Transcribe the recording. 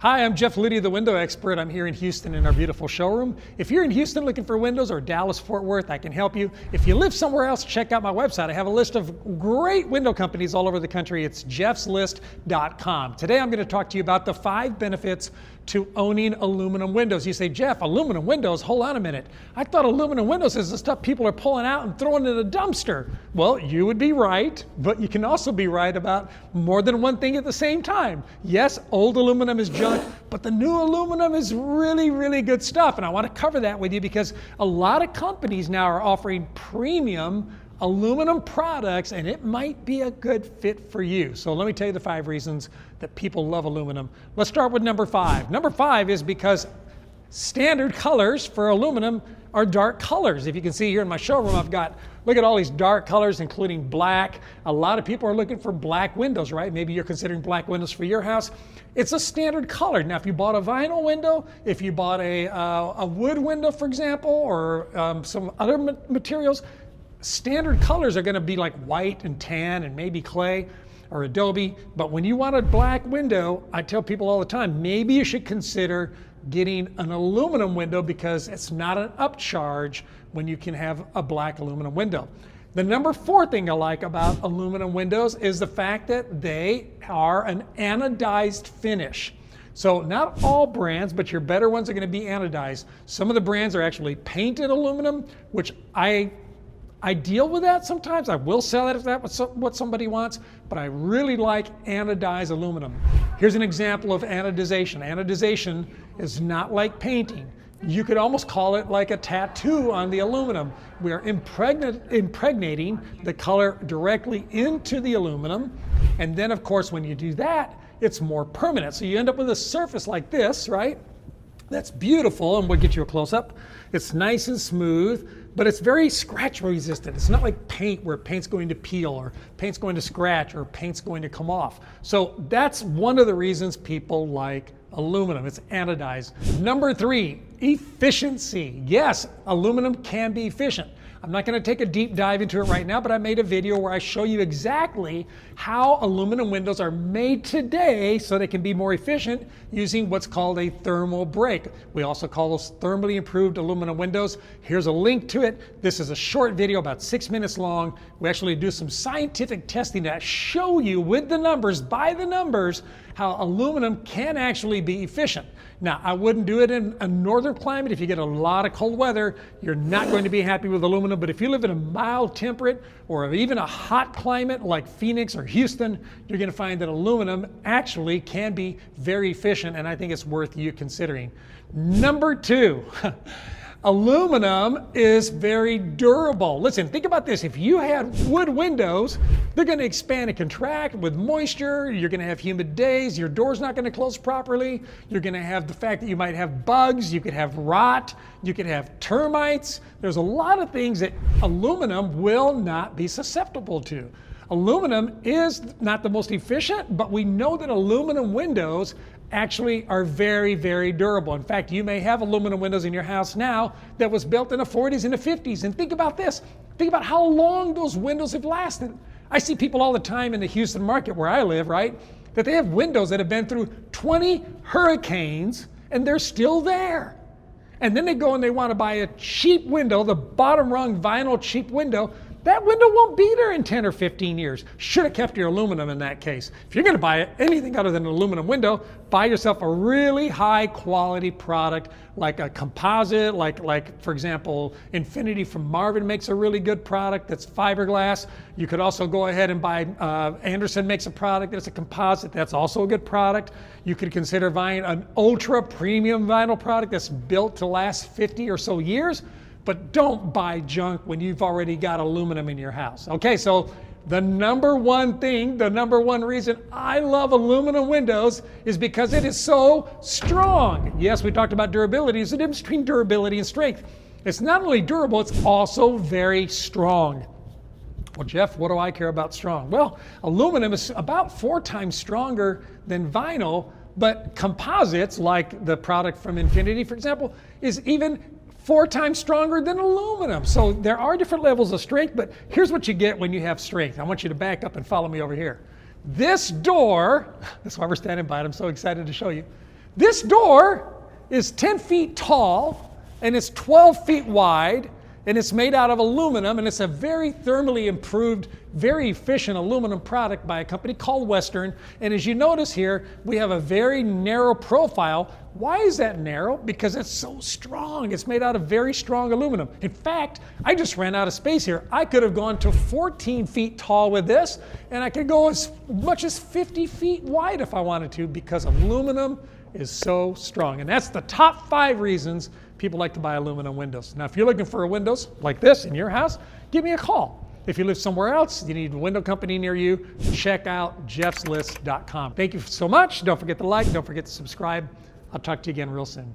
Hi, I'm Jeff Liddy, the window expert. I'm here in Houston in our beautiful showroom. If you're in Houston looking for windows, or Dallas, Fort Worth, I can help you. If you live somewhere else, check out my website. I have a list of great window companies all over the country. It's jeffslist.com. Today I'm going to talk to you about the 5 benefits to owning aluminum windows. You say, Jeff, aluminum windows? Hold on a minute. I thought aluminum windows is the stuff people are pulling out and throwing in a dumpster. Well, you would be right, but you can also be right about more than one thing at the same time. Yes, old aluminum is junk, but the new aluminum is really, really good stuff. And I want to cover that with you because a lot of companies now are offering premium aluminum products, and it might be a good fit for you. So let me tell you the 5 reasons that people love aluminum. Let's start with number 5. Number 5 is because standard colors for aluminum are dark colors. If you can see here in my showroom, look at all these dark colors, including black. A lot of people are looking for black windows, right? Maybe you're considering black windows for your house. It's a standard color. Now, if you bought a vinyl window, if you bought a wood window, for example, or some other materials, standard colors are going to be like white and tan and maybe clay or adobe. But when you want a black window, I tell people all the time, maybe you should consider getting an aluminum window because it's not an upcharge when you can have a black aluminum window. The number 4 thing I like about aluminum windows is the fact that they are an anodized finish. So not all brands, but your better ones are going to be anodized. Some of the brands are actually painted aluminum, which I deal with that sometimes. I will sell it if that's what somebody wants, but I really like anodized aluminum. Here's an example of anodization. Anodization is not like painting. You could almost call it like a tattoo on the aluminum. We are impregnating the color directly into the aluminum, and then of course when you do that, it's more permanent. So you end up with a surface like this, right? That's beautiful, and we'll get you a close-up. It's nice and smooth, but it's very scratch resistant. It's not like paint where paint's going to peel or paint's going to scratch or paint's going to come off. So that's one of the reasons people like aluminum. It's anodized. Number 3, efficiency. Yes, aluminum can be efficient. I'm not going to take a deep dive into it right now, but I made a video where I show you exactly how aluminum windows are made today so they can be more efficient using what's called a thermal break. We also call those thermally improved aluminum windows. Here's a link to it. This is a short video, about 6 minutes long. We actually do some scientific testing to show you with the numbers, by the numbers, how aluminum can actually be efficient. Now, I wouldn't do it in a northern climate. If you get a lot of cold weather, you're not going to be happy with aluminum. But if you live in a mild temperate or even a hot climate like Phoenix or Houston, you're going to find that aluminum actually can be very efficient, and I think it's worth you considering. Number 2. Aluminum is very durable. Listen, think about this. If you had wood windows, they're going to expand and contract with moisture. You're going to have humid days. Your door's not going to close properly. You're going to have the fact that you might have bugs. You could have rot. You could have termites. There's a lot of things that aluminum will not be susceptible to. Aluminum is not the most efficient, but we know that aluminum windows actually are very, very durable. In fact, you may have aluminum windows in your house now that was built in the 40s and the 50s. And think about this. Think about how long those windows have lasted. I see people all the time in the Houston market where I live, right, that they have windows that have been through 20 hurricanes and they're still there. And then they go and they want to buy a cheap window, the bottom rung vinyl cheap window. That window won't be there in 10 or 15 years. Should have kept your aluminum in that case. If you're going to buy anything other than an aluminum window, buy yourself a really high quality product like a composite, like for example, Infinity from Marvin makes a really good product that's fiberglass. You could also go ahead and buy, Anderson makes a product that's a composite that's also a good product. You could consider buying an ultra premium vinyl product that's built to last 50 or so years. But don't buy junk when you've already got aluminum in your house. Okay, so the number 1 thing, the number 1 reason I love aluminum windows is because it is so strong. Yes, we talked about durability. There's a difference between durability and strength. It's not only durable, it's also very strong. Well, Jeff, what do I care about strong? Well, aluminum is about 4 times stronger than vinyl, but composites, like the product from Infinity, for example, is even 4 times stronger than aluminum. So there are different levels of strength, but here's what you get when you have strength. I want you to back up and follow me over here. This door, that's why we're standing by it, I'm so excited to show you. This door is 10 feet tall and it's 12 feet wide, and it's made out of aluminum, and it's a very thermally improved, very efficient aluminum product by a company called Western. And as you notice here, we have a very narrow profile. Why is that narrow? Because it's so strong. It's made out of very strong aluminum. In fact, I just ran out of space here. I could have gone to 14 feet tall with this, and I could go as much as 50 feet wide if I wanted to, because aluminum is so strong. And that's the top 5 reasons people like to buy aluminum windows. Now, if you're looking for windows like this in your house, give me a call. If you live somewhere else, you need a window company near you, check out jeffslist.com. Thank you so much. Don't forget to like, don't forget to subscribe. I'll talk to you again real soon.